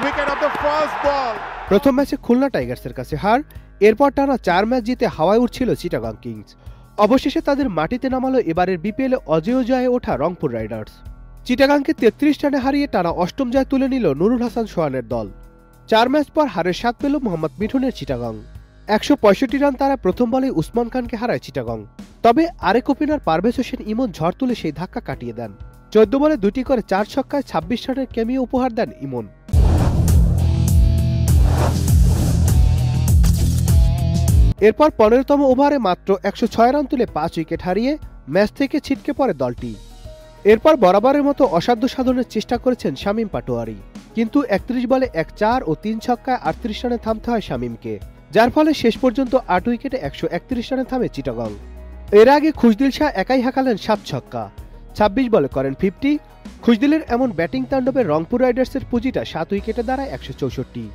wicket of the first ball. প্রথম ম্যাচে খুলনা টাইগার্সের কাছে হার, এরপর টানা 4 ম্যাচ জিতে হাওয়ায় উঠছিল চিটাগাং কিংস। অবশেষে তাদের মাটিতে নামালো এবারের বিপিএলে অজেয় জয়ে ওঠা রংপুর রাইডার্স। চিটাগাংকে 33 রানে হারিয়ে টানা 8ম জয় তুলে নিল নুরুল হাসান সোহানের দল। 4 ম্যাচ পর হারের স্বাদ পেল মোহাম্মদ মিঠুনের চিটাগাং। 165 রান তারা প্রথম বলেই উসমান খানকে হারায় চিটাগাং। তবে আরেক ওপেনার পারভেজ হোসেন ইমন ঝড় তুলে সেই ধাক্কা কাটিয়ে দেন। 14 বলে 2টি করে 4 ছক্কায় 26 রানের ক্যামিও উপহার দেন ইমন। এরপর 15তম ওভারে মাত্র 106 রান তুলে 5 উইকেট হারিয়ে ম্যাচ থেকে ছিটকে পড়ে দলটি। এরপর বরাবরের মতো অসাধ্য সাধনের চেষ্টা করেছেন শামীম পাটোয়ারি, কিন্তু 31 বলে 1 4 ও 3 ছক্কায় 38 রানে থামতে হয় শামীমকে, যার ফলে শেষ পর্যন্ত 8 উইকেটে 131 রানে থামে চিটাগাং। এর আগে খুশদিল শাহ একাই হাঁকালেন 7 ছক্কা, 26 বলে করেন 50। খুশদিলের এমন ব্যাটিং তাণ্ডবে রংপুর রাইডার্সের পুঁজিটা 7 উইকেটে দাঁড়ায় 164।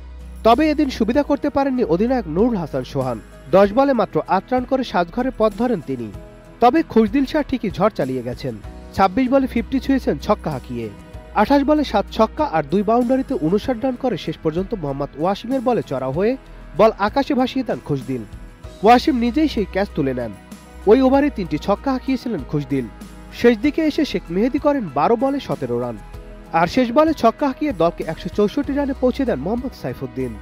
তবে এদিন সুবিধা করতে পারেননি অধিনায়ক নুরুল হাসান সোহান। 10 বলে মাত্র 8 রান করে সাজঘরে পথ ধরেন তিনি। তবে খুশদিল শাহ ঠিকই ঝড় চালিয়ে গেছেন, 26 বলে 50 ছুঁয়েছেন ছক্কা হাঁকিয়ে। 28 বলে 7 ছক্কা আর 2 বাউন্ডারিতে 59 রান করে শেষ পর্যন্ত মোহাম্মদ ওয়াসিমের বলে চড়া হয়ে বল আকাশে ভাসিয়ে দেন খুশদিল। ওয়াসিম নিজেই সেই ক্যাচ তুলে নেন। ওই ওভারে 3টি ছক্কা হাঁকিয়েছিলেন খুশদিল। শেষ দিকে এসে শেখ মেহেদী করেন 12 বলে 17 রান, আর শেষ বলে ছক্কা হাঁকিয়ে দলকে 164 রানে পৌঁছে দেন মোহাম্মদ সাইফুদ্দিন।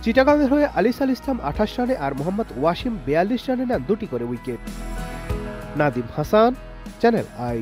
চিটাগাংয়ের হয়ে আলিস আল ইসলাম 28 রানে আর মোহাম্মদ ওয়াসিম 42 রানে নেন 2টি করে wicket. Nadim Hasan, channel I.